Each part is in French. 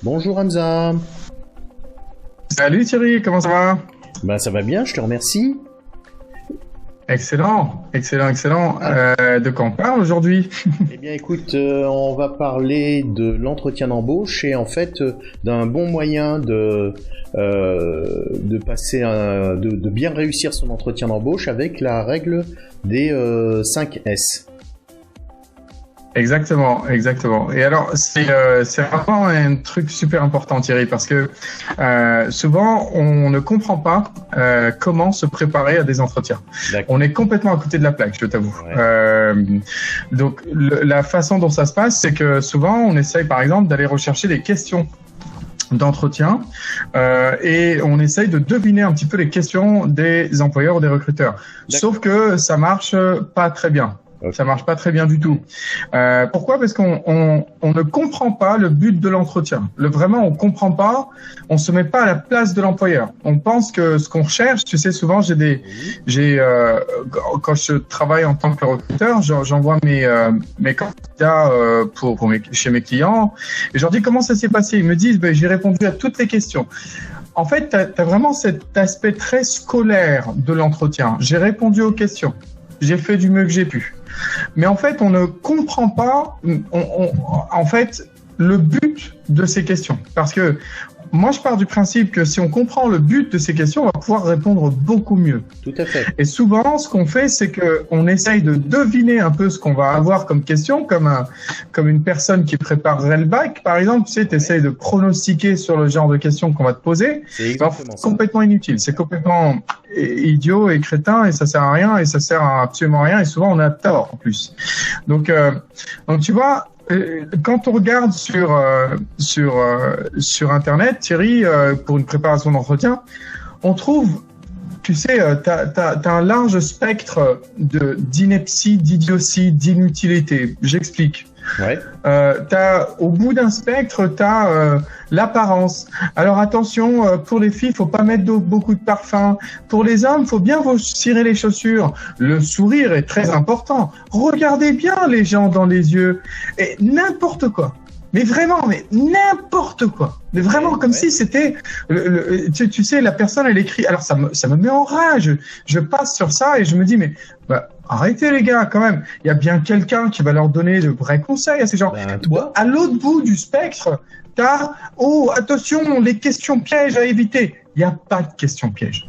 Bonjour Hamza. Salut Thierry, comment ça va? Ben, ça va bien, je te remercie. Excellent. De quoi on parle aujourd'hui? Eh bien écoute, on va parler de l'entretien d'embauche et en fait d'un bon moyen de passer de bien réussir son entretien d'embauche avec la règle des 5 S. Exactement. Et alors, c'est vraiment un truc super important, Thierry, parce que souvent, on ne comprend pas comment se préparer à des entretiens. D'accord. On est complètement à côté de la plaque, je t'avoue. Ouais. Donc, la façon dont ça se passe, c'est que souvent, on essaye, par exemple, d'aller rechercher des questions d'entretien et on essaye de deviner un petit peu les questions des employeurs ou des recruteurs. Sauf que ça marche pas très bien. Okay. Ça marche pas très bien du tout. Pourquoi? Parce qu'on ne comprend pas le but de l'entretien. Vraiment, on comprend pas. On se met pas à la place de l'employeur. On pense que ce qu'on recherche, tu sais, souvent quand je travaille en tant que recruteur, j'envoie mes candidats chez mes clients et je leur dis comment ça s'est passé. Ils me disent, j'ai répondu à toutes les questions. En fait, t'as vraiment cet aspect très scolaire de l'entretien. J'ai répondu aux questions. J'ai fait du mieux que j'ai pu. Mais en fait, on ne comprend pas en fait le but de ces questions. Parce que moi, je pars du principe que si on comprend le but de ces questions, on va pouvoir répondre beaucoup mieux. Tout à fait. Et souvent, ce qu'on fait, c'est qu'on essaye de deviner un peu ce qu'on va avoir comme question, comme une personne qui préparerait le bac, par exemple. Tu sais, tu essayes de pronostiquer sur le genre de questions qu'on va te poser. C'est exactement ça. Complètement inutile. C'est complètement idiot et crétin et ça sert à rien et ça sert à absolument rien et souvent on a tort en plus. Donc tu vois, quand on regarde sur Internet, Thierry, pour une préparation d'entretien, on trouve, tu sais, t'as un large spectre d'ineptie, d'idiotie, d'inutilité. J'explique. Ouais. Au bout d'un spectre, t'as l'apparence. Alors attention, pour les filles, faut pas mettre beaucoup de parfum. Pour les hommes, faut bien vous cirer les chaussures. Le sourire est très important. Regardez bien les gens dans les yeux. Et n'importe quoi. Mais vraiment, mais n'importe quoi. Mais vraiment, comme si c'était, tu sais, la personne, elle écrit. Alors ça me met en rage. Je passe sur ça et je me dis, mais arrêtez les gars, quand même. Il y a bien quelqu'un qui va leur donner de vrais conseils à ces gens. Toi. À l'autre bout du spectre, t'as, attention, les questions pièges à éviter. Il n'y a pas de questions pièges.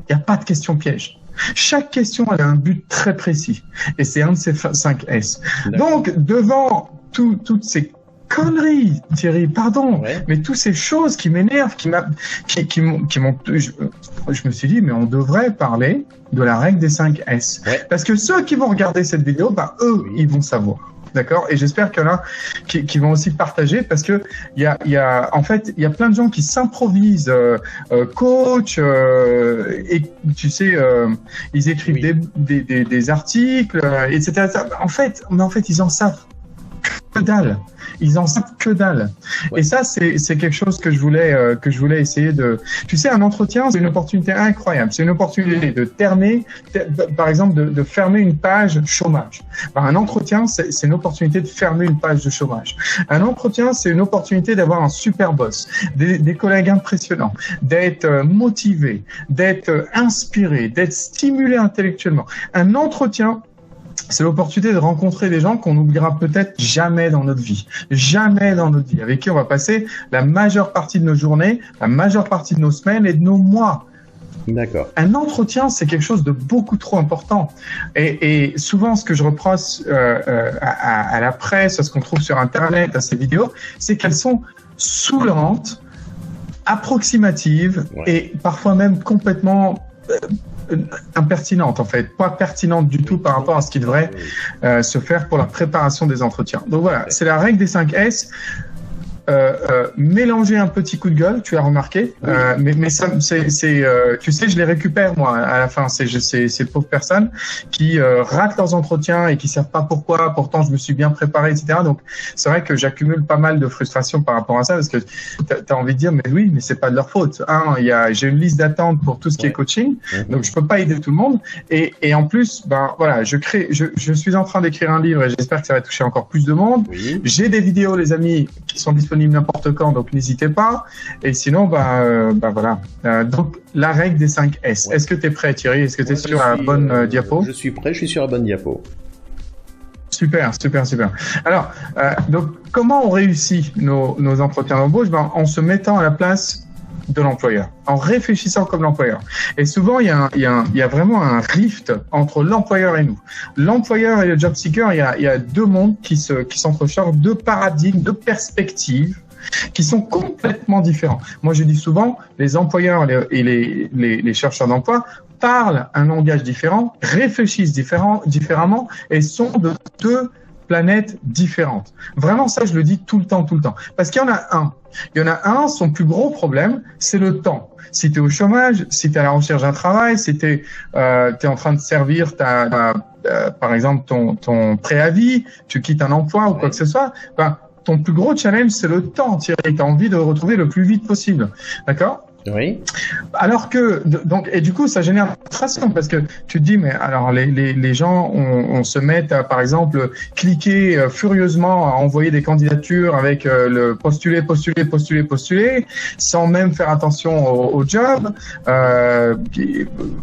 Il n'y a pas de questions pièges. Chaque question, elle a un but très précis. Et c'est un de ces 5 S. Donc, devant toutes ces conneries, Thierry, pardon, mais toutes ces choses qui m'énervent, qui m'ont, je me suis dit, mais on devrait parler de la règle des 5 S. Parce que ceux qui vont regarder cette vidéo, eux, ils vont savoir. D'accord? Et j'espère qu'il y en a qui vont aussi partager parce que en fait, il y a plein de gens qui s'improvisent coach et tu sais, ils écrivent des articles, etc. En fait, ils en savent que dalle. Ils en savent que dalle. Et ça, c'est quelque chose que je voulais essayer de. Tu sais, un entretien, c'est une opportunité incroyable. C'est une opportunité de terminer, par exemple, de fermer une page chômage. Un entretien, c'est une opportunité de fermer une page de chômage. Un entretien, c'est une opportunité d'avoir un super boss, des collègues impressionnants, d'être motivé, d'être inspiré, d'être stimulé intellectuellement. Un entretien, c'est l'opportunité de rencontrer des gens qu'on n'oubliera peut-être jamais dans notre vie. Jamais dans notre vie. Avec qui on va passer la majeure partie de nos journées, la majeure partie de nos semaines et de nos mois. D'accord. Un entretien, c'est quelque chose de beaucoup trop important. Et souvent, ce que je reproche à la presse, à ce qu'on trouve sur Internet, à ces vidéos, c'est qu'elles sont saoulantes, approximatives et parfois même complètement impertinente en fait, pas pertinente du tout par rapport à ce qui devrait se faire pour la préparation des entretiens. Donc voilà, c'est la règle des 5 S. mélanger un petit coup de gueule, tu as remarqué, mais ça, tu sais, je les récupère moi à la fin. Ces pauvres personnes qui ratent leurs entretiens et qui savent pas pourquoi. Pourtant, je me suis bien préparé, etc. Donc, c'est vrai que j'accumule pas mal de frustration par rapport à ça parce que t'as envie de dire, mais oui, mais c'est pas de leur faute. J'ai une liste d'attente pour tout ce qui est coaching, donc je peux pas aider tout le monde. Et en plus, ben voilà, je suis en train d'écrire un livre et j'espère que ça va toucher encore plus de monde. Oui. J'ai des vidéos, les amis, qui sont disponibles n'importe quand, donc n'hésitez pas. Et sinon, voilà. Donc, la règle des 5 S. Est-ce que tu es prêt, Thierry? Est-ce que tu es sur la bonne diapo? Je suis prêt, je suis sur la bonne diapo. Super. Alors, donc, comment on réussit nos entretiens d'embauche? En se mettant à la place de l'employeur, en réfléchissant comme l'employeur. Et souvent, il y a vraiment un rift entre l'employeur et nous. L'employeur et le job seeker, il y a deux mondes qui s'entrechoquent, deux paradigmes, deux perspectives qui sont complètement différents. Moi, je dis souvent, les employeurs et les chercheurs d'emploi parlent un langage différent, réfléchissent différemment et sont de deux planètes différentes. Vraiment, ça, je le dis tout le temps. Parce qu'il y en a un, son plus gros problème, c'est le temps. Si tu es au chômage, si tu es à la recherche d'un travail, si tu es en train de servir par exemple ton préavis, tu quittes un emploi ou quoi que ce soit, ton plus gros challenge, c'est le temps, Thierry. Tu as envie de le retrouver le plus vite possible. D'accord ? Oui. Alors que et du coup ça génère une frustration parce que tu te dis mais alors les gens on se met à par exemple cliquer furieusement à envoyer des candidatures avec le postuler sans même faire attention au job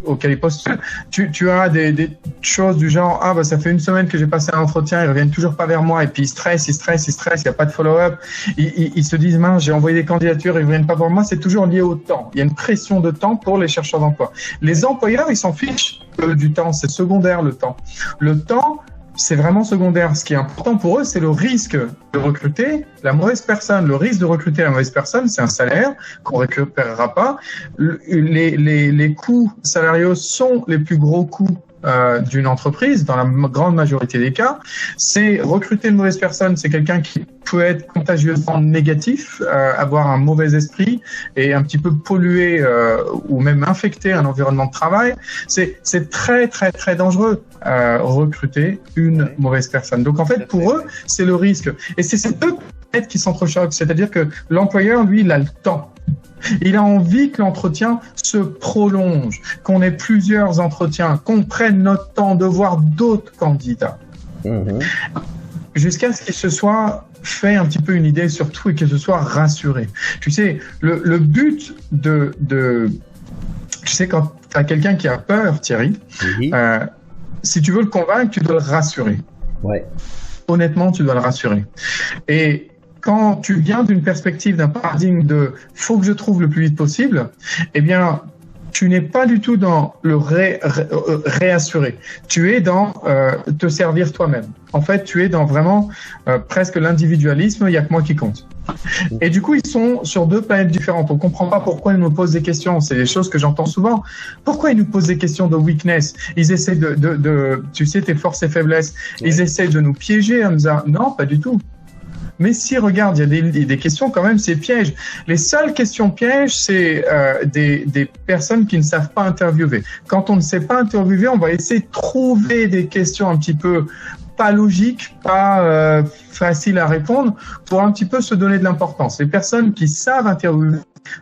auquel ils postulent. Tu as des choses du genre ça fait une semaine que j'ai passé un entretien, ils reviennent toujours pas vers moi et puis ils stressent, il y a pas de follow-up, ils se disent mince j'ai envoyé des candidatures, ils reviennent pas vers moi. C'est toujours lié au temps. Il y a une pression de temps pour les chercheurs d'emploi. Les employeurs, ils s'en fichent du temps. C'est secondaire, le temps. Le temps, c'est vraiment secondaire. Ce qui est important pour eux, c'est le risque de recruter la mauvaise personne. Le risque de recruter la mauvaise personne, c'est un salaire qu'on récupérera pas. Les coûts salariaux sont les plus gros coûts d'une entreprise, dans la grande majorité des cas. C'est recruter une mauvaise personne, c'est quelqu'un qui peut être contagieusement négatif, avoir un mauvais esprit et un petit peu polluer ou même infecter un environnement de travail. C'est très très très dangereux recruter une mauvaise personne. Donc en fait pour eux c'est le risque et c'est ces deux planètes qui s'entrechoquent, c'est-à-dire que l'employeur lui il a le temps. Il a envie que l'entretien se prolonge, qu'on ait plusieurs entretiens, qu'on prenne notre temps de voir d'autres candidats. Jusqu'à ce qu'il se soit fait un petit peu une idée sur tout et qu'il se soit rassuré. Tu sais, le but tu sais, quand tu as quelqu'un qui a peur, Thierry, si tu veux le convaincre, tu dois le rassurer. Ouais. Honnêtement, tu dois le rassurer. Et quand tu viens d'une perspective, d'un paradigme de « faut que je trouve le plus vite possible », eh bien, tu n'es pas du tout dans le réassurer. Tu es dans te servir toi-même. En fait, tu es dans vraiment presque l'individualisme, il n'y a que moi qui compte. Et du coup, ils sont sur deux planètes différentes. On ne comprend pas pourquoi ils nous posent des questions. C'est des choses que j'entends souvent. Pourquoi ils nous posent des questions de weakness? Ils essaient tu sais, tes forces et faiblesses. Ils essaient de nous piéger, Hamza. Non, pas du tout. Mais si, regarde, il y a des questions quand même, c'est piège. Les seules questions pièges, c'est des personnes qui ne savent pas interviewer. Quand on ne sait pas interviewer, on va essayer de trouver des questions un petit peu pas logiques, pas faciles à répondre, pour un petit peu se donner de l'importance. Les personnes qui savent interviewer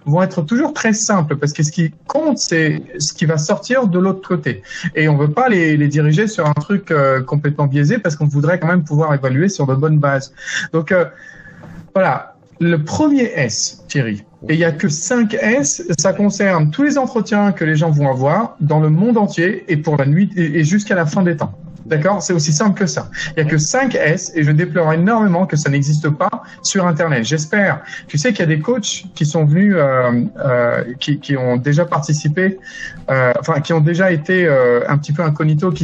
vont être toujours très simples parce que ce qui compte, c'est ce qui va sortir de l'autre côté. Et on veut pas les diriger sur un truc complètement biaisé parce qu'on voudrait quand même pouvoir évaluer sur de bonnes bases. Donc, voilà. Le premier S, Thierry, et il n'y a que 5 S, ça concerne tous les entretiens que les gens vont avoir dans le monde entier et pour la nuit et jusqu'à la fin des temps. D'accord? C'est aussi simple que ça. Il n'y a que 5 S et je déplore énormément que ça n'existe pas sur Internet. J'espère. Tu sais qu'il y a des coachs qui sont venus, qui ont déjà participé, qui ont déjà été un petit peu incognito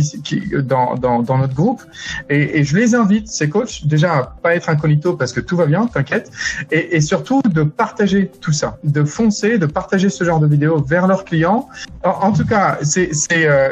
dans notre groupe. Et je les invite, ces coachs, déjà à pas être incognito parce que tout va bien, t'inquiète. Et surtout de partager tout ça, de foncer, de partager ce genre de vidéos vers leurs clients. En tout cas,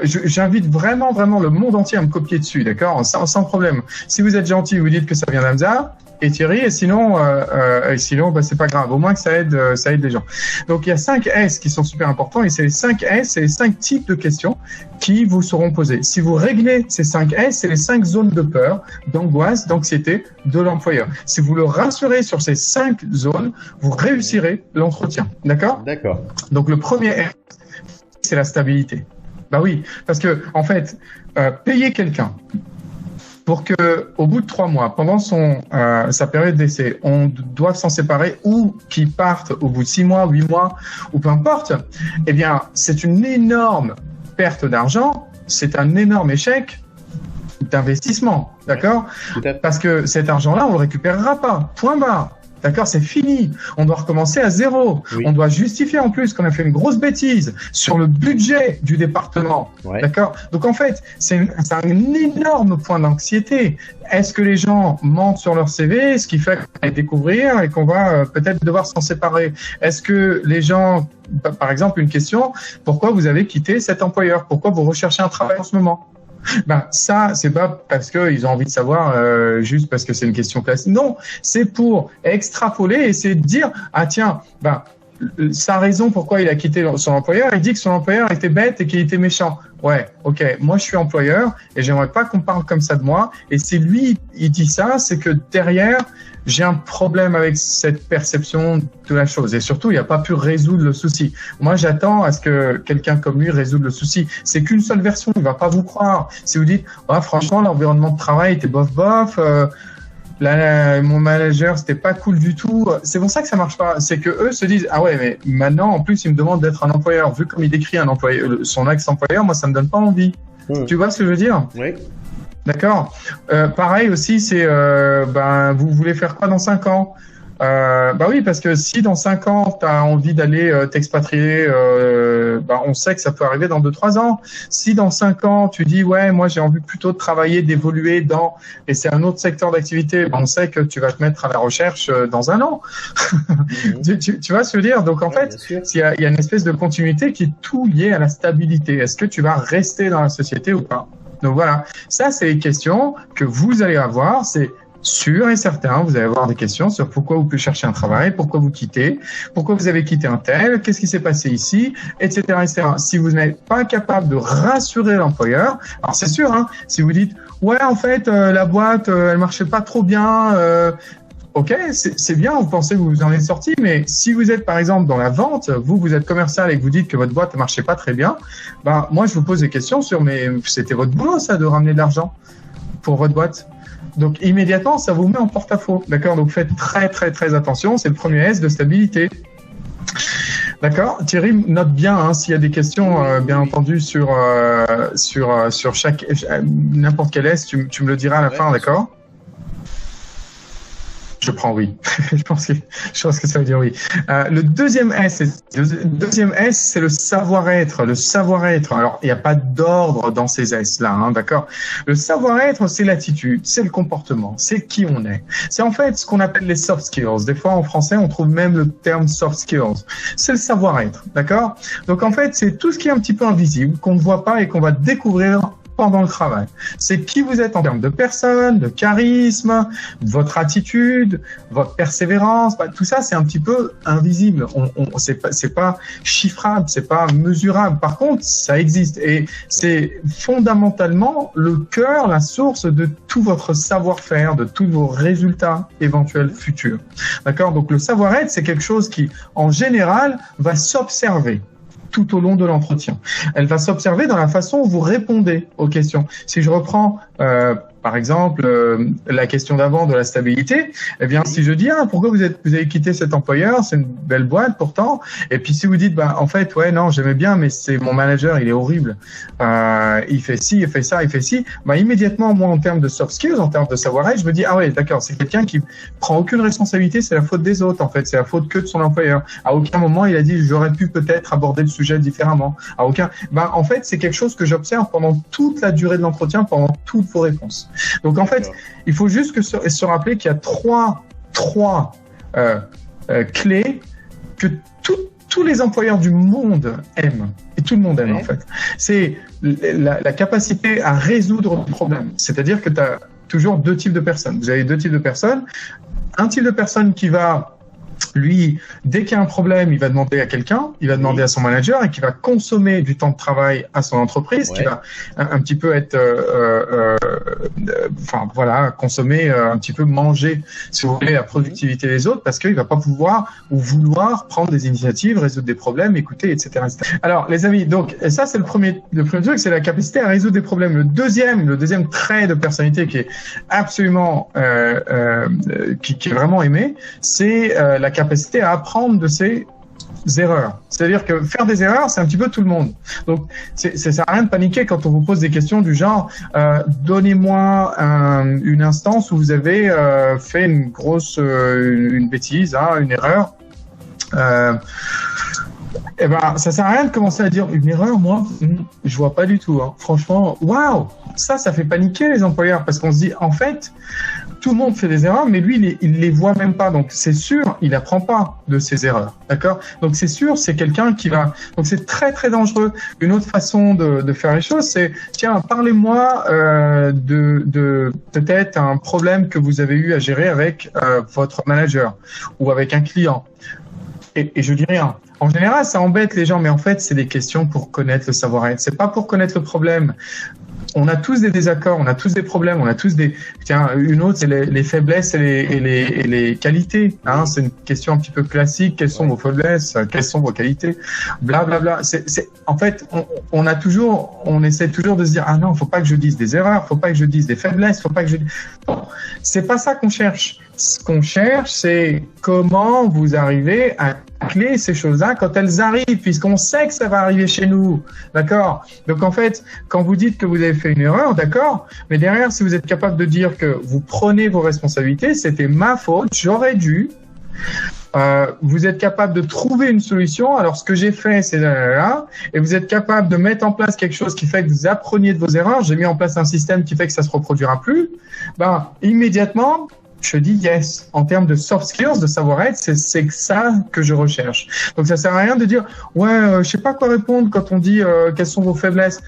j'invite vraiment le monde entier à me copier dessus, d'accord, sans problème. Si vous êtes gentil, vous dites que ça vient d'Hamza et Thierry, et sinon, bah, c'est pas grave. Au moins que ça aide les gens. Donc il y a 5 S qui sont super importants, et c'est les 5 S, c'est les 5 types de questions qui vous seront posées. Si vous réglez ces 5 S, c'est les 5 zones de peur, d'angoisse, d'anxiété de l'employeur. Si vous le rassurez sur ces 5 zones, vous réussirez l'entretien, d'accord ? D'accord. Donc le premier S, c'est la stabilité. Bah oui, parce que en fait, payer quelqu'un pour que, au bout de 3 mois, pendant sa période d'essai, on doive s'en séparer, ou qu'il parte au bout de 6 mois, 8 mois, ou peu importe, eh bien, c'est une énorme perte d'argent, c'est un énorme échec d'investissement, d'accord ? Parce que cet argent-là, on le récupérera pas, point barre. D'accord, c'est fini. On doit recommencer à zéro. Oui. On doit justifier en plus qu'on a fait une grosse bêtise sur le budget du département. Ouais. D'accord. Donc en fait, c'est un énorme point d'anxiété. Est-ce que les gens mentent sur leur CV, ce qui fait qu'on va découvrir et qu'on va peut-être devoir s'en séparer? Est-ce que les gens, par exemple, une question, pourquoi vous avez quitté cet employeur? Pourquoi vous recherchez un travail en ce moment? Ben ça, c'est pas parce qu'ils ont envie de savoir, juste parce que c'est une question classique. Non, c'est pour extrapoler et c'est de dire, ah tiens, ben sa raison pourquoi il a quitté son employeur, il dit que son employeur était bête et qu'il était méchant. Ouais, ok, moi je suis employeur et j'aimerais pas qu'on parle comme ça de moi. Et si lui, il dit ça, c'est que derrière, j'ai un problème avec cette perception de la chose. Et surtout, il n'a pas pu résoudre le souci. Moi, j'attends à ce que quelqu'un comme lui résoudre le souci. C'est qu'une seule version, il va pas vous croire. Si vous dites, ah, franchement, l'environnement de travail était bof, mon manager, c'était pas cool du tout. C'est pour ça que ça marche pas. C'est que eux se disent, ah ouais, mais maintenant, en plus, il me demande d'être un employeur. Vu comme il décrit un employeur, son ex-employeur, moi, ça me donne pas envie. Tu vois ce que je veux dire? Oui. D'accord. Pareil aussi, c'est, vous voulez faire quoi dans 5 ans? Bah oui, parce que si dans 5 ans, tu as envie d'aller t'expatrier, on sait que ça peut arriver dans 2-3 ans. Si dans 5 ans, tu dis, ouais, moi j'ai envie plutôt de travailler, d'évoluer et c'est un autre secteur d'activité, on sait que tu vas te mettre à la recherche dans 1 an. Tu vois ce que je veux dire? Donc en fait, il y a une espèce de continuité qui est tout lié à la stabilité. Est-ce que tu vas rester dans la société ou pas? Donc voilà, ça c'est les questions que vous allez avoir, c'est sûr et certain, vous allez avoir des questions sur pourquoi vous pouvez chercher un travail, pourquoi vous quittez, pourquoi vous avez quitté un tel, qu'est-ce qui s'est passé ici, etc., etc. Si vous n'êtes pas capable de rassurer l'employeur, alors c'est sûr, hein, si vous dites, ouais, en fait, la boîte, elle marchait pas trop bien, ok, c'est bien, vous pensez que vous en êtes sorti, mais si vous êtes par exemple dans la vente, vous êtes commercial et que vous dites que votre boîte ne marchait pas très bien, moi je vous pose des questions sur, mais c'était votre boulot ça de ramener de l'argent pour votre boîte. Donc immédiatement ça vous met en porte-à-faux, d'accord? Donc faites très très très attention, c'est le premier S de stabilité. D'accord, Thierry, note bien hein, s'il y a des questions, bien entendu sur chaque n'importe quel S, tu me le diras à la fin, d'accord? Je prends oui. je pense que ça veut dire oui. Le deuxième S, c'est le savoir-être. Le savoir-être. Alors, il n'y a pas d'ordre dans ces S-là, hein, d'accord? Le savoir-être, c'est l'attitude, c'est le comportement, c'est qui on est. C'est en fait ce qu'on appelle les soft skills. Des fois, en français, on trouve même le terme soft skills. C'est le savoir-être, d'accord? Donc, en fait, c'est tout ce qui est un petit peu invisible, qu'on ne voit pas et qu'on va découvrir pendant le travail. C'est qui vous êtes en termes de personne, de charisme, votre attitude, votre persévérance. Tout ça, c'est un petit peu invisible. C'est pas chiffrable, c'est pas mesurable. Par contre, ça existe et c'est fondamentalement le cœur, la source de tout votre savoir-faire, de tous vos résultats éventuels futurs. D'accord? Donc, le savoir-être, c'est quelque chose qui, en général, va s'observer tout au long de l'entretien. Elle va s'observer dans la façon où vous répondez aux questions. Si je reprends, par exemple, la question d'avant de la stabilité, eh bien, si je dis, pourquoi vous avez quitté cet employeur, c'est une belle boîte pourtant, et puis si vous dites, en fait, ouais, non, j'aimais bien, mais c'est mon manager, il est horrible, il fait ci, il fait ça, il fait ci, immédiatement, moi, en termes de soft skills, en termes de savoir-être, je me dis, ah ouais, d'accord, c'est quelqu'un qui prend aucune responsabilité, c'est la faute des autres, en fait, c'est la faute que de son employeur. À aucun moment, il a dit, j'aurais pu peut-être aborder le sujet différemment. À aucun, en fait, c'est quelque chose que j'observe pendant toute la durée de l'entretien, pendant toutes vos réponses. Donc en fait, il faut juste se rappeler qu'il y a trois clés que tout tous les employeurs du monde aiment, et tout le monde aime en fait, c'est la capacité à résoudre le problème. C'est-à-dire que tu as toujours deux types de personnes. Vous avez deux types de personnes. Un type de personne qui va, lui, dès qu'il y a un problème, il va demander à quelqu'un, il va demander à son manager et qui va consommer du temps de travail à son entreprise, qui va un petit peu être, enfin voilà, consommer, un petit peu manger, si vous voulez, la productivité des autres, parce qu'il va pas pouvoir ou vouloir prendre des initiatives, résoudre des problèmes, écouter, etc., etc. Alors, les amis, donc ça c'est le premier truc, c'est la capacité à résoudre des problèmes. Le deuxième trait de personnalité qui est absolument, qui est vraiment aimé, c'est la capacité à apprendre de ses erreurs. C'est-à-dire que faire des erreurs, c'est un petit peu tout le monde. Donc, ça sert à rien de paniquer quand on vous pose des questions du genre donnez-moi une instance où vous avez fait une grosse une bêtise, hein, une erreur. Eh ben, ça sert à rien de commencer à dire une erreur, moi, je vois pas du tout. Hein. Franchement, waouh, ça fait paniquer les employeurs parce qu'on se dit en fait, tout le monde fait des erreurs, mais lui, il les voit même pas. Donc, c'est sûr, il apprend pas de ses erreurs. D'accord? Donc, c'est sûr, c'est quelqu'un qui va. Donc, c'est très, très dangereux. Une autre façon de faire les choses, c'est tiens, parlez-moi de peut-être un problème que vous avez eu à gérer avec votre manager ou avec un client. Et je dis rien. En général, ça embête les gens, mais en fait, c'est des questions pour connaître le savoir-être. C'est pas pour connaître le problème. On a tous des désaccords, on a tous des problèmes, on a tous des. Tiens, une autre, c'est les faiblesses et les qualités. Hein, c'est une question un petit peu classique. Quelles sont vos faiblesses? Quelles sont vos qualités? Blablabla. En fait, on essaie toujours de se dire ah non, faut pas que je dise des erreurs, faut pas que je dise des faiblesses, faut pas que je. Bon, c'est pas ça qu'on cherche. Ce qu'on cherche, c'est comment vous arrivez à clé ces choses-là quand elles arrivent, puisqu'on sait que ça va arriver chez nous, d'accord? Donc en fait, quand vous dites que vous avez fait une erreur, d'accord, mais derrière, si vous êtes capable de dire que vous prenez vos responsabilités, c'était ma faute, j'aurais dû, vous êtes capable de trouver une solution, alors ce que j'ai fait, c'est là, et vous êtes capable de mettre en place quelque chose qui fait que vous appreniez de vos erreurs, j'ai mis en place un système qui fait que ça se reproduira plus, ben, immédiatement, je dis yes. En termes de soft skills, de savoir-être, c'est ça que je recherche. Donc ça sert à rien de dire ouais, je sais pas quoi répondre quand on dit quelles sont vos faiblesses.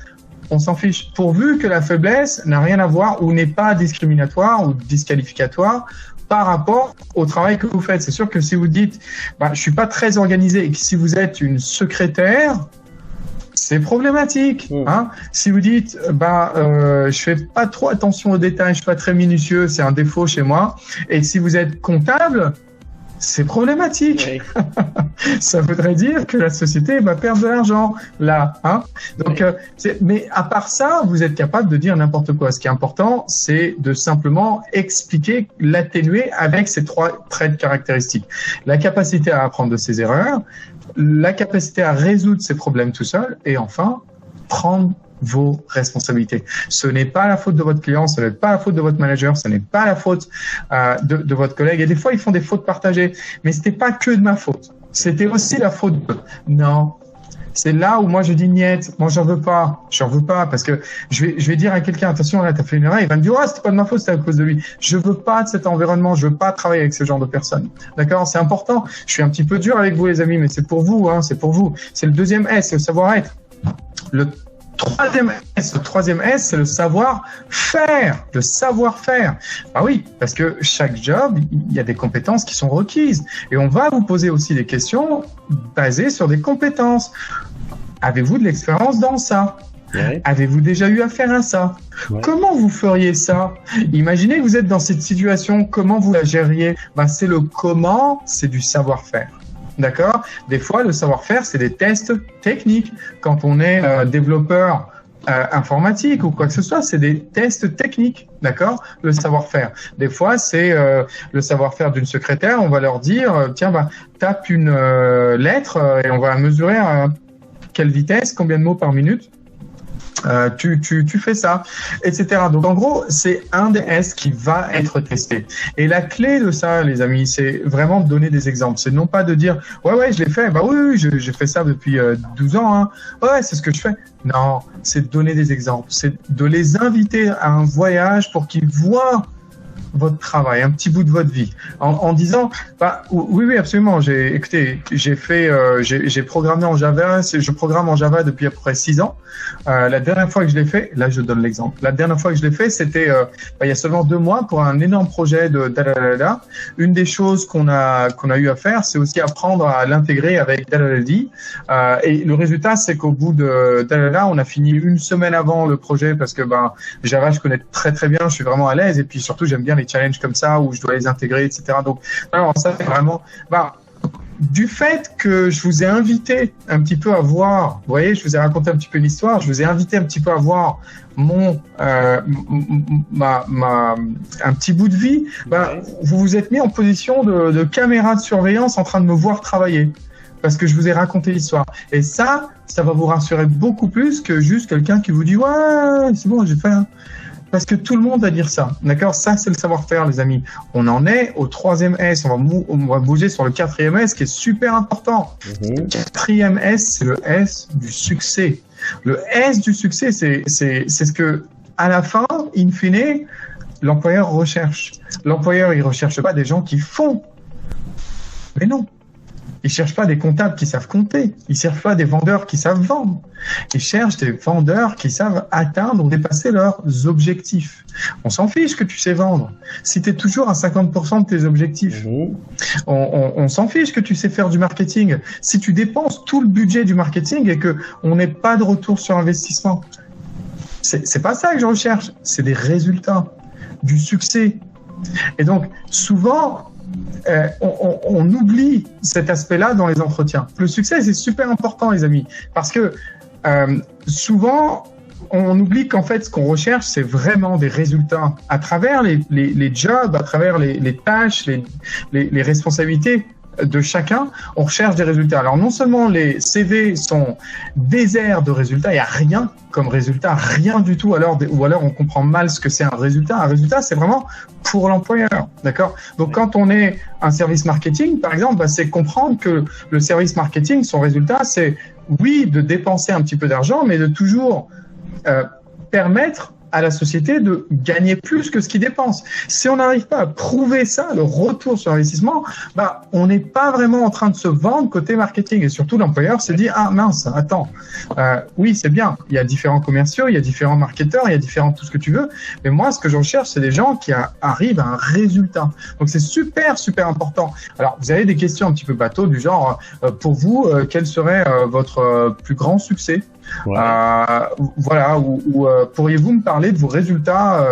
On s'en fiche. Pourvu que la faiblesse n'a rien à voir ou n'est pas discriminatoire ou disqualificatoire par rapport au travail que vous faites. C'est sûr que si vous dites bah, je suis pas très organisé et que si vous êtes une secrétaire, c'est problématique. Hein. Si vous dites, je fais pas trop attention aux détails, je suis pas très minutieux, c'est un défaut chez moi. Et si vous êtes comptable, c'est problématique. Oui. Ça voudrait dire que la société va perdre de l'argent là. Hein. Donc, mais à part ça, vous êtes capable de dire n'importe quoi. Ce qui est important, c'est de simplement expliquer, l'atténuer avec ces trois traits de caractéristiques. La capacité à apprendre de ses erreurs, la capacité à résoudre ses problèmes tout seul, et enfin, prendre vos responsabilités. Ce n'est pas la faute de votre client, ce n'est pas la faute de votre manager, ce n'est pas la faute de votre collègue. Et des fois, ils font des fautes partagées. Mais c'était pas que de ma faute. C'était aussi la faute de... Non. C'est là où moi je dis niet, moi j'en veux pas, parce que je vais dire à quelqu'un attention là t'as fait une erreur, il va me dire c'était pas de ma faute, c'était à cause de lui. Je veux pas de cet environnement, je veux pas travailler avec ce genre de personnes. D'accord, c'est important. Je suis un petit peu dur avec vous les amis, mais c'est pour vous, hein, c'est pour vous. C'est le deuxième S, c'est le savoir-être. Le troisième S, c'est le savoir-faire, le savoir-faire. Ah oui, parce que chaque job, il y a des compétences qui sont requises. Et on va vous poser aussi des questions basées sur des compétences. Avez-vous de l'expérience dans ça? Ouais. Avez-vous déjà eu affaire à ça? Ouais. Comment vous feriez ça? Imaginez que vous êtes dans cette situation, comment vous la gériez? C'est le comment, c'est du savoir-faire. D'accord? Des fois, le savoir-faire, c'est des tests techniques. Quand on est développeur informatique ou quoi que ce soit, c'est des tests techniques. D'accord? Le savoir-faire. Des fois, c'est le savoir-faire d'une secrétaire. On va leur dire, tiens, tape une lettre et on va mesurer à quelle vitesse, combien de mots par minute. Tu fais ça, etc. Donc en gros, c'est un des S qui va être testé. Et la clé de ça, les amis, c'est vraiment de donner des exemples. C'est non pas de dire ouais, je l'ai fait. Oui, j'ai fait ça depuis 12 ans. Hein. Ouais, c'est ce que je fais. Non, c'est de donner des exemples. C'est de les inviter à un voyage pour qu'ils voient votre travail, un petit bout de votre vie, en disant, bah, oui, absolument. J'ai programmé en Java. Je programme en Java depuis à peu près 6 ans. La dernière fois que je l'ai fait, là, je donne l'exemple. La dernière fois que je l'ai fait, c'était il y a seulement 2 mois pour un énorme projet de Dalalala. Une des choses qu'on a eu à faire, c'est aussi apprendre à l'intégrer avec Dalaladi. Et le résultat, c'est qu'au bout de Dalalala, on a fini une semaine avant le projet parce que Java, je connais très très bien, je suis vraiment à l'aise et puis surtout j'aime bien les challenges comme ça où je dois les intégrer, etc. Donc alors, ça c'est vraiment du fait que je vous ai invité un petit peu à voir, vous voyez, je vous ai raconté un petit peu l'histoire, je vous ai invité un petit peu à voir un petit bout de vie, vous vous êtes mis en position de caméra de surveillance en train de me voir travailler. Parce que je vous ai raconté l'histoire. Et ça va vous rassurer beaucoup plus que juste quelqu'un qui vous dit « Ouais, c'est bon, j'ai fait un... » Parce que tout le monde va dire ça. D'accord? Ça, c'est le savoir-faire, les amis. On en est au 3e S. On va bouger sur le 4e S qui est super important. Le 4e S, c'est le S du succès. Le S du succès, c'est ce que, à la fin, in fine, l'employeur recherche. L'employeur, il recherche pas des gens qui font. Mais non. Ils cherchent pas des comptables qui savent compter. Ils cherchent pas des vendeurs qui savent vendre. Ils cherchent des vendeurs qui savent atteindre ou dépasser leurs objectifs. On s'en fiche que tu sais vendre. Si tu es toujours à 50% de tes objectifs, on s'en fiche que tu sais faire du marketing. Si tu dépenses tout le budget du marketing et que on n'ait pas de retour sur investissement, c'est pas ça que je recherche. C'est des résultats, du succès. Et donc, souvent, on oublie cet aspect-là dans les entretiens. Le succès, c'est super important, les amis, parce que souvent, on oublie qu'en fait, ce qu'on recherche, c'est vraiment des résultats à travers les jobs, à travers les tâches, les responsabilités de chacun. On recherche des résultats. Alors, non seulement les CV sont déserts de résultats, il n'y a rien comme résultat, rien du tout. Ou alors, on comprend mal ce que c'est un résultat. Un résultat, c'est vraiment pour l'employeur. D'accord? Donc, quand on est un service marketing, par exemple, c'est comprendre que le service marketing, son résultat, c'est oui, de dépenser un petit peu d'argent, mais de toujours permettre à la société de gagner plus que ce qu'il dépense. Si on n'arrive pas à prouver ça, le retour sur investissement, on n'est pas vraiment en train de se vendre côté marketing. Et surtout, l'employeur se dit, ah mince, attends, oui, c'est bien, il y a différents commerciaux, il y a différents marketeurs, il y a différents tout ce que tu veux, mais moi, ce que je recherche, c'est des gens qui arrivent à un résultat. Donc, c'est super, super important. Alors, vous avez des questions un petit peu bateau du genre, pour vous, quel serait votre plus grand succès? Ouais. Voilà, ou pourriez-vous me parler de vos résultats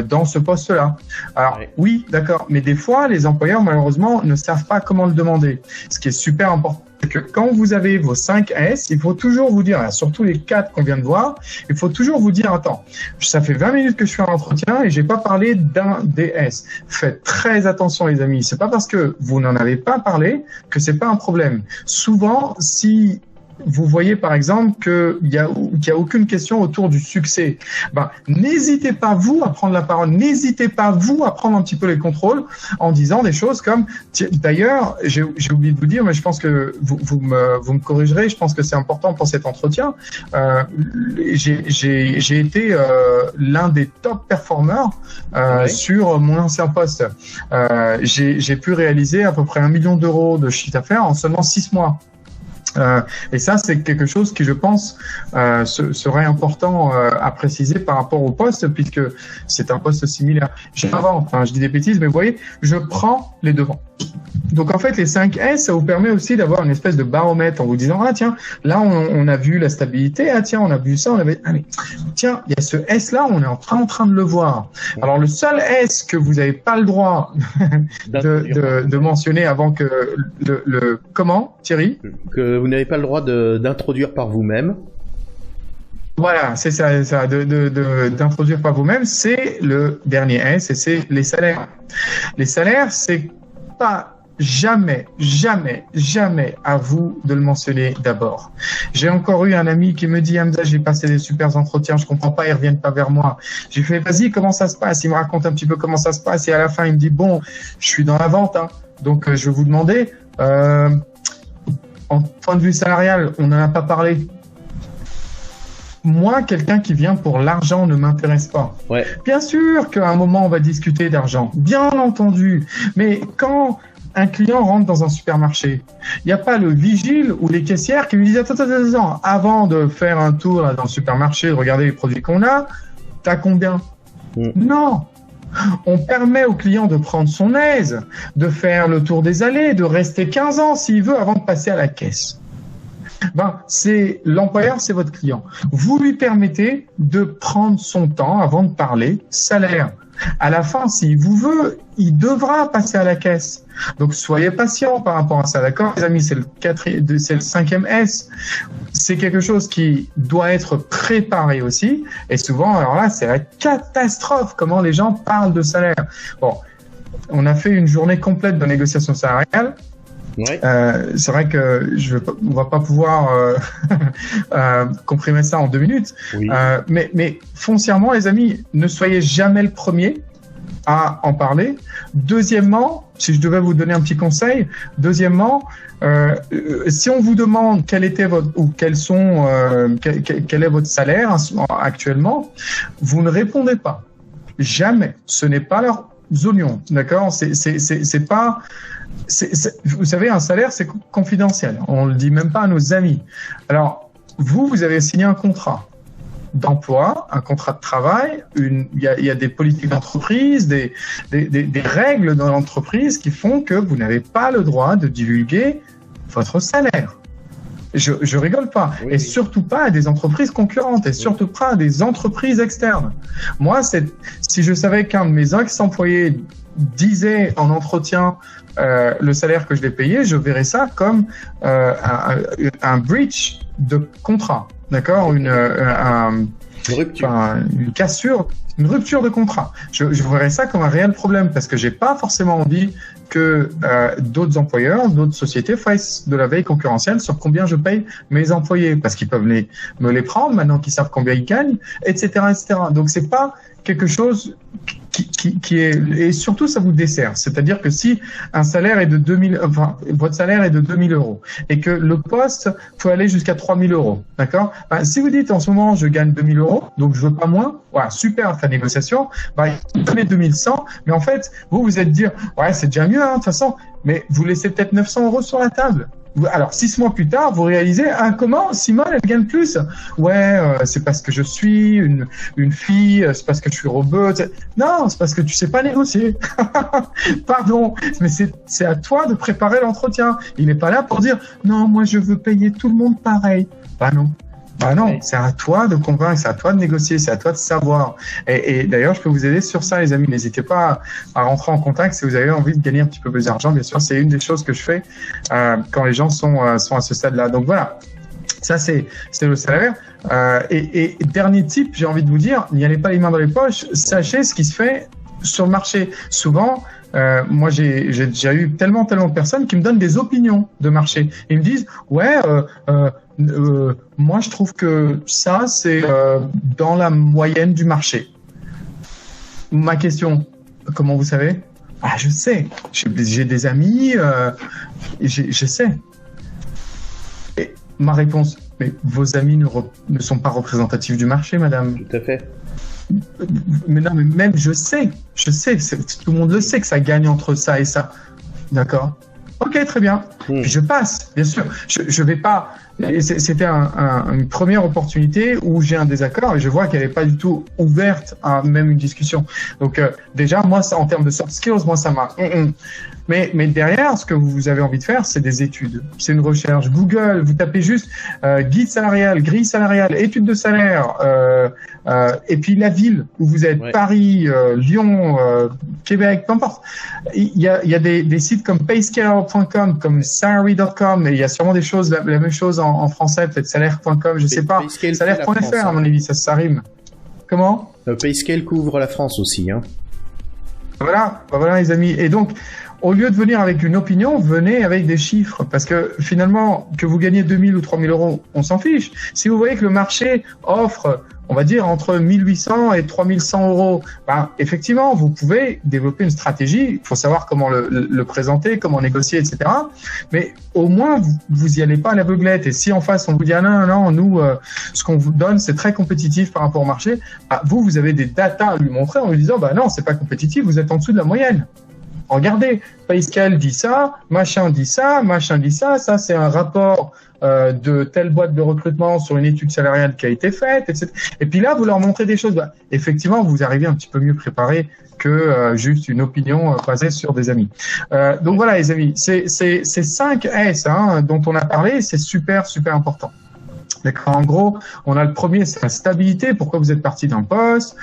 dans ce poste-là? Alors oui, d'accord, mais des fois les employeurs malheureusement ne savent pas comment le demander. Ce qui est super important, c'est que quand vous avez vos 5 S, il faut toujours vous dire, surtout les 4 qu'on vient de voir, il faut toujours vous dire, attends, ça fait 20 minutes que je fais un entretien et j'ai pas parlé d'un des S. Faites très attention les amis, c'est pas parce que vous n'en avez pas parlé que c'est pas un problème. Souvent, si vous voyez par exemple qu'il y a aucune question autour du succès, n'hésitez pas vous à prendre la parole, n'hésitez pas vous à prendre un petit peu les contrôles en disant des choses comme, d'ailleurs, j'ai oublié de vous dire, mais je pense que vous me corrigerez, je pense que c'est important pour cet entretien, j'ai été l'un des top performers sur mon ancien poste. J'ai pu réaliser à peu près 1 million d'euros de chiffre d'affaires en seulement 6 mois. Et ça, c'est quelque chose qui, je pense, serait important à préciser par rapport au poste, puisque c'est un poste similaire. J'invente, je dis des bêtises, mais vous voyez, je prends les devants. Donc, en fait, les 5 S, ça vous permet aussi d'avoir une espèce de baromètre en vous disant, ah tiens, là, on a vu la stabilité, ah tiens, on a vu ça, tiens, il y a ce S-là, on est en train de le voir. Alors, le seul S que vous n'avez pas le droit de mentionner avant que comment, Thierry? Que vous n'avez pas le droit d'introduire par vous-même. Voilà, c'est ça, d'introduire par vous-même, c'est le dernier S et c'est les salaires. Les salaires, c'est pas jamais à vous de le mentionner d'abord. J'ai encore eu un ami qui me dit, Hamza, j'ai passé des super entretiens, je comprends pas, ils reviennent pas vers moi. J'ai fait, vas-y, comment ça se passe? Il me raconte un petit peu comment ça se passe et à la fin, il me dit, bon, je suis dans la vente, donc je vais vous demander, en point de vue salarial, on n'en a pas parlé. Moi, quelqu'un qui vient pour l'argent ne m'intéresse pas. Ouais. Bien sûr qu'à un moment, on va discuter d'argent, bien entendu. Mais quand un client rentre dans un supermarché, il n'y a pas le vigile ou les caissières qui lui disent attends, avant de faire un tour là, dans le supermarché, de regarder les produits qu'on a, t'as combien? Non. On permet au client de prendre son aise, de faire le tour des allées, de rester 15 ans s'il veut avant de passer à la caisse. C'est l'employeur, c'est votre client. Vous lui permettez de prendre son temps avant de parler salaire. À la fin, s'il vous veut, il devra passer à la caisse. Donc, soyez patient par rapport à ça, d'accord, les amis? C'est le 5e S. C'est quelque chose qui doit être préparé aussi. Et souvent, alors là, c'est la catastrophe, comment les gens parlent de salaire. Bon, on a fait une journée complète de négociation salariale. Ouais. C'est vrai que on va pas pouvoir comprimer ça en 2 minutes. Oui. Mais foncièrement, les amis, ne soyez jamais le premier à en parler. Deuxièmement, si je devais vous donner un petit conseil, si on vous demande quel est votre salaire actuellement, vous ne répondez pas. Jamais. Ce n'est pas leurs oignons, d'accord? C'est pas. Vous savez, un salaire, c'est confidentiel. On le dit même pas à nos amis. Alors, vous avez signé un contrat d'emploi, un contrat de travail. Il y a des politiques d'entreprise, des règles dans l'entreprise qui font que vous n'avez pas le droit de divulguer votre salaire. Je rigole pas. Oui. Et surtout pas à des entreprises concurrentes et surtout pas à des entreprises externes. Moi, si je savais qu'un de mes ex-employés disait en entretien le salaire que je l'ai payé, je verrais ça comme un breach de contrat, d'accord, une cassure, une rupture de contrat. Je verrais ça comme un réel problème parce que j'ai pas forcément envie que d'autres employeurs, d'autres sociétés fassent de la veille concurrentielle sur combien je paye mes employés, parce qu'ils peuvent me les prendre maintenant qu'ils savent combien ils gagnent, etc., etc. Donc c'est pas quelque chose qui est, et surtout ça vous dessert. C'est-à-dire que si un salaire est de 2000, enfin votre salaire est de 2000 euros et que le poste peut aller jusqu'à 3000 euros, d'accord? Si vous dites en ce moment je gagne 2000 euros, donc je veux pas moins, voilà, super ta négociation, il donnez 2100, mais en fait vous êtes dire ouais c'est déjà mieux de toute façon, mais vous laissez peut-être 900 euros sur la table. Alors 6 mois plus tard, vous réalisez comment Simone elle gagne plus. Ouais, c'est parce que je suis une fille, c'est parce que je suis robot. Non, c'est parce que tu sais pas négocier. Pardon, mais c'est à toi de préparer l'entretien. Il n'est pas là pour dire non, moi je veux payer tout le monde pareil. Non, c'est à toi de convaincre, c'est à toi de négocier, c'est à toi de savoir. Et d'ailleurs, je peux vous aider sur ça, les amis. N'hésitez pas à rentrer en contact si vous avez envie de gagner un petit peu plus d'argent. Bien sûr, c'est une des choses que je fais quand les gens sont à ce stade-là. Donc voilà, ça c'est le salaire. Et dernier type, j'ai envie de vous dire, n'y allez pas les mains dans les poches. Sachez ce qui se fait sur le marché. Souvent, moi j'ai déjà eu tellement de personnes qui me donnent des opinions de marché. Ils me disent ouais. Moi, je trouve que ça, c'est dans la moyenne du marché. Ma question, comment vous savez? Je sais. J'ai des amis, je sais. Et ma réponse, mais vos amis ne sont pas représentatifs du marché, madame. Tout à fait. Mais non, mais même je sais, tout le monde le sait que ça gagne entre ça et ça. D'accord? Ok, très bien. Puis je passe, bien sûr. Je vais pas. C'était une première opportunité où j'ai un désaccord et je vois qu'elle n'est pas du tout ouverte à même une discussion. Donc déjà, moi, ça, en termes de soft skills, moi, ça m'a. Mais derrière, ce que vous avez envie de faire, c'est des études. C'est une recherche. Google, vous tapez juste guide salarial, grille salariale, études de salaire, et puis la ville où vous êtes, ouais. Paris, Lyon, Québec, peu importe. Il y a des sites comme payscale.com, comme salary.com, et il y a sûrement des choses, la même chose en français, peut-être salaire.com, je sais pas. Salaire.fr, à mon avis, ça rime. Comment? Payscale couvre la France aussi, hein. Voilà, les amis. Et donc, au lieu de venir avec une opinion, venez avec des chiffres. Parce que finalement, que vous gagnez 2000 ou 3000 euros, on s'en fiche. Si vous voyez que le marché offre on va dire entre 1800 et 3100 euros. Effectivement, vous pouvez développer une stratégie. Il faut savoir comment le présenter, comment négocier, etc. Mais au moins, vous y allez pas à l'aveuglette. Et si en face, on vous dit, ah non, nous, ce qu'on vous donne, c'est très compétitif par rapport au marché, vous avez des datas à lui montrer en lui disant, non, c'est pas compétitif, vous êtes en dessous de la moyenne. Regardez, PayScale dit ça, machin dit ça, ça c'est un rapport de telle boîte de recrutement sur une étude salariale qui a été faite, etc. Et puis là, vous leur montrez des choses. Effectivement, vous arrivez un petit peu mieux préparé que juste une opinion basée sur des amis. Donc voilà, les amis, c'est 5 S dont on a parlé, c'est super, super important. D'accord. En gros, on a le premier, c'est la stabilité. Pourquoi vous êtes parti d'un poste,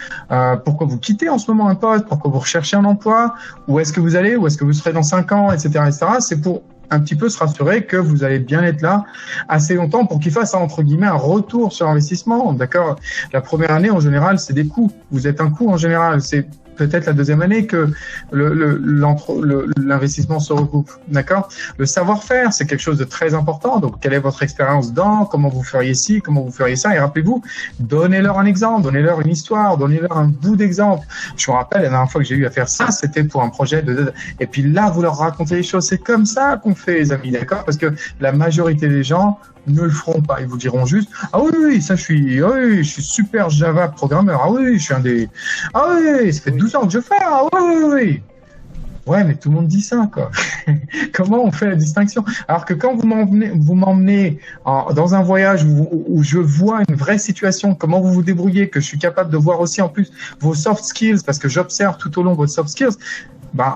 pourquoi vous quittez en ce moment un poste, pourquoi vous recherchez un emploi, où est-ce que vous allez, où est-ce que vous serez dans 5 ans, etc., etc. C'est pour un petit peu se rassurer que vous allez bien être là assez longtemps pour qu'il fasse entre guillemets un retour sur investissement. D'accord. La première année, en général, c'est des coûts. Vous êtes un coût en général. C'est peut-être la deuxième année que l'investissement se recoupe. D'accord. Le savoir-faire, c'est quelque chose de très important. Donc, quelle est votre expérience comment vous feriez ci, comment vous feriez ça. Et rappelez-vous, donnez-leur un exemple, donnez-leur une histoire, donnez-leur un bout d'exemple. Je me rappelle, la dernière fois que j'ai eu à faire ça, c'était pour un projet et puis là, vous leur racontez les choses. C'est comme ça qu'on fait, les amis. D'accord. Parce que la majorité des gens ne le feront pas. Ils vous diront juste, ah oui, ça je suis super Java programmeur. Ah oui, je suis ah oui, ça fait 12 ans que je fais. Ah oui. Ouais, mais tout le monde dit ça, quoi. Comment on fait la distinction? Alors que quand vous m'emmenez dans un voyage où je vois une vraie situation, comment vous vous débrouillez, que je suis capable de voir aussi en plus vos soft skills, parce que j'observe tout au long vos soft skills,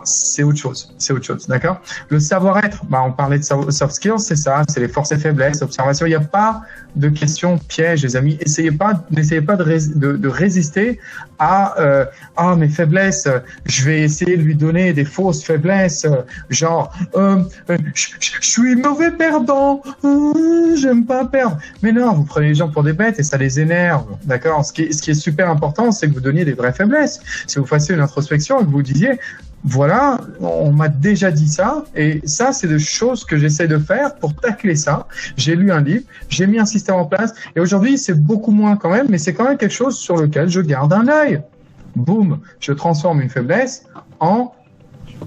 c'est autre chose. C'est autre chose, d'accord? Le savoir-être, on parlait de soft skills, c'est ça, c'est les forces et faiblesses, observation. Il n'y a pas de questions pièges, les amis. N'essayez pas de résister à mes faiblesses. Je vais essayer de lui donner des fausses faiblesses, genre je suis mauvais perdant, j'aime pas perdre. Mais non, vous prenez les gens pour des bêtes et ça les énerve, d'accord? Ce qui est super important, c'est que vous donniez des vraies faiblesses. Si vous fassiez une introspection et que vous disiez, voilà, on m'a déjà dit ça, et ça, c'est des choses que j'essaie de faire pour tacler ça. J'ai lu un livre, j'ai mis un système en place, et aujourd'hui, c'est beaucoup moins quand même, mais c'est quand même quelque chose sur lequel je garde un œil. Boum, je transforme une faiblesse en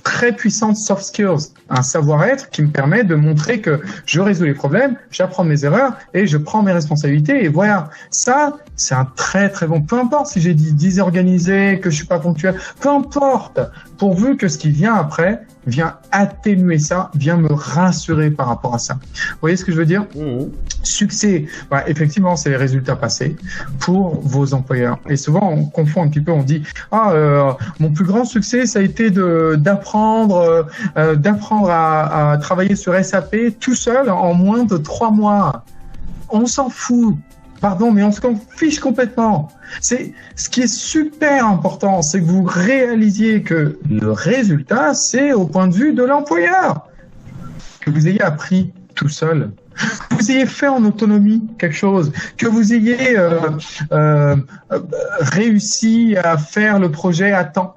très puissante soft skills, un savoir-être qui me permet de montrer que je résous les problèmes, j'apprends mes erreurs et je prends mes responsabilités. Et voilà, ça, c'est un très très bon. Peu importe si j'ai dit désorganisé, que je suis pas ponctuel, peu importe, pourvu que ce qui vient après vient atténuer ça, vient me rassurer par rapport à ça. Vous voyez ce que je veux dire? Succès, effectivement, c'est les résultats passés pour vos employeurs. Et souvent, on confond un petit peu, on dit mon plus grand succès, ça a été d'apprendre à travailler sur SAP tout seul en moins de 3 mois. On s'en fout. Pardon, mais on se fiche complètement. Ce qui est super important, c'est que vous réalisiez que le résultat, c'est au point de vue de l'employeur. Que vous ayez appris tout seul, que vous ayez fait en autonomie quelque chose, que vous ayez réussi à faire le projet à temps.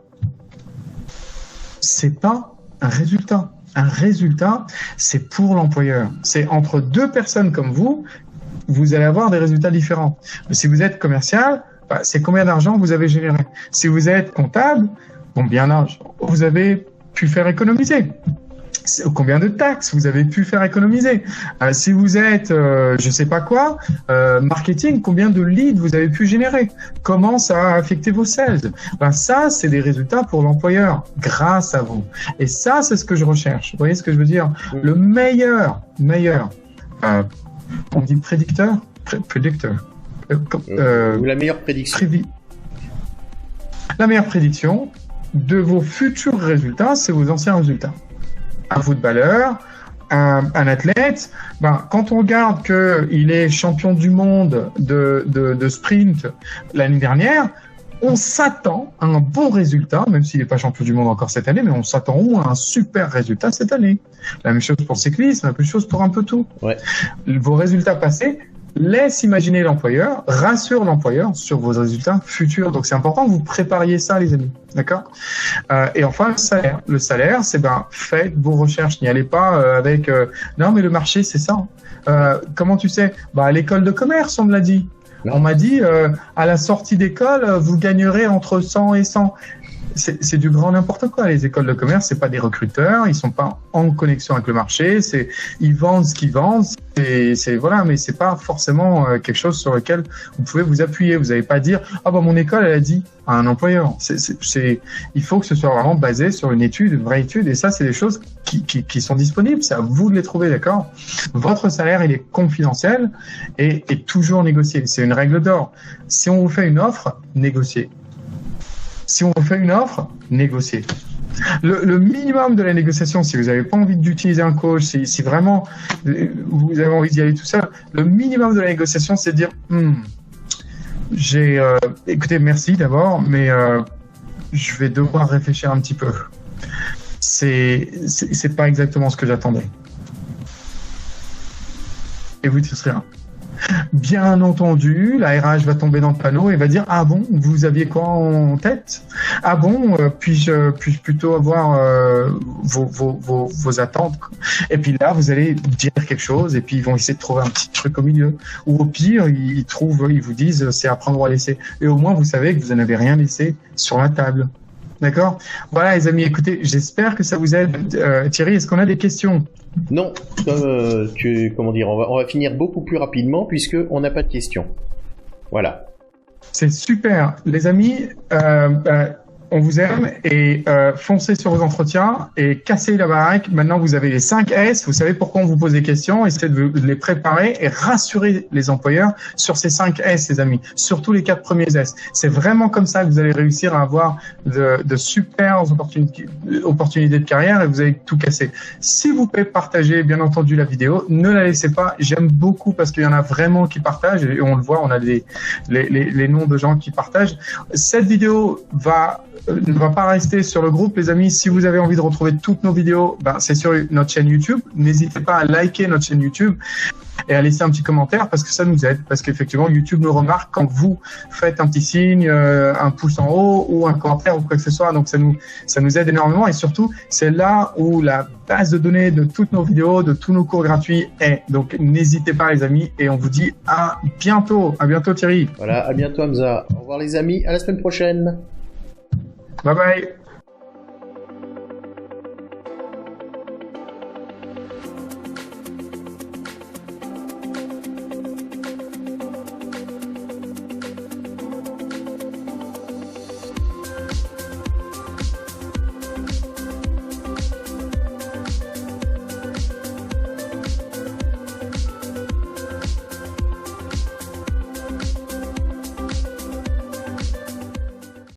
C'est pas un résultat. Un résultat, c'est pour l'employeur. C'est entre deux personnes comme vous allez avoir des résultats différents. Mais si vous êtes commercial, c'est combien d'argent vous avez généré. Si vous êtes comptable, combien d'argent vous avez pu faire économiser. Combien de taxes vous avez pu faire économiser. Si vous êtes, je sais pas quoi, marketing, combien de leads vous avez pu générer. Comment ça a affecté vos sales. Ça, c'est des résultats pour l'employeur, grâce à vous. Et ça, c'est ce que je recherche. Vous voyez ce que je veux dire? Le meilleur, on dit prédicteur, ou la meilleure prédiction. La meilleure prédiction de vos futurs résultats, c'est vos anciens résultats. Un footballeur, un athlète, quand on regarde qu'il est champion du monde de sprint l'année dernière, on s'attend à un bon résultat, même s'il n'est pas champion du monde encore cette année, mais on s'attend au moins à un super résultat cette année. La même chose pour le cyclisme, la même chose pour un peu tout. Ouais. Vos résultats passés laissent imaginer l'employeur, rassure l'employeur sur vos résultats futurs. Donc c'est important que vous prépariez ça, les amis. D'accord? Et enfin, le salaire. Le salaire, c'est faites vos recherches. N'y allez pas avec non, mais le marché, c'est ça. Comment tu sais? À l'école de commerce, on me l'a dit. On m'a dit, à la sortie d'école, vous gagnerez entre 100 et 100. C'est du grand n'importe quoi. Les écoles de commerce, c'est pas des recruteurs, ils sont pas en connexion avec le marché, ils vendent ce qu'ils vendent, voilà, mais c'est pas forcément quelque chose sur lequel vous pouvez vous appuyer. Vous n'allez pas dire, ah bah mon école elle a dit à un employeur. Il faut que ce soit vraiment basé sur une étude, une vraie étude, et ça c'est des choses qui sont disponibles. C'est à vous de les trouver, d'accord? Votre salaire il est confidentiel et toujours négocié. C'est une règle d'or. Si on vous fait une offre, négociez. Si on vous fait une offre, négociez. Le minimum de la négociation, si vous n'avez pas envie d'utiliser un coach, si vraiment vous avez envie d'y aller tout seul, le minimum de la négociation, c'est de dire écoutez, merci d'abord, mais je vais devoir réfléchir un petit peu. C'est pas exactement ce que j'attendais. Et vous direz rien. Bien entendu, la RH va tomber dans le panneau et va dire, ah bon, vous aviez quoi en tête? Ah bon, puis-je plutôt avoir vos attentes? Et puis là, vous allez dire quelque chose et puis ils vont essayer de trouver un petit truc au milieu. Ou au pire, ils vous disent, c'est à prendre ou à laisser. Et au moins, vous savez que vous n'en avez rien laissé sur la table. D'accord? Voilà, les amis, écoutez, j'espère que ça vous aide. Thierry, est-ce qu'on a des questions? Non, comment dire, on va finir beaucoup plus rapidement puisque on n'a pas de questions. Voilà. C'est super, les amis. On vous aime et foncez sur vos entretiens et cassez la baraque. Maintenant, vous avez les 5 S. Vous savez pourquoi on vous pose des questions. Essayez de les préparer et rassurer les employeurs sur ces 5 S, les amis. Surtout les 4 premiers S. C'est vraiment comme ça que vous allez réussir à avoir de super opportunités de carrière et vous allez tout casser. S'il vous plaît, partagez bien entendu la vidéo. Ne la laissez pas. J'aime beaucoup parce qu'il y en a vraiment qui partagent et on le voit. On a les noms de gens qui partagent. Cette vidéo ne va pas rester sur le groupe, les amis. Si vous avez envie de retrouver toutes nos vidéos, c'est sur notre chaîne YouTube. N'hésitez pas à liker notre chaîne YouTube et à laisser un petit commentaire parce que ça nous aide. Parce qu'effectivement, YouTube nous remarque quand vous faites un petit signe, un pouce en haut ou un commentaire ou quoi que ce soit. Donc, ça nous aide énormément. Et surtout, c'est là où la base de données de toutes nos vidéos, de tous nos cours gratuits est. Donc, n'hésitez pas, les amis. Et on vous dit à bientôt. À bientôt, Thierry. Voilà, à bientôt, Hamza. Au revoir, les amis. À la semaine prochaine. Bye bye.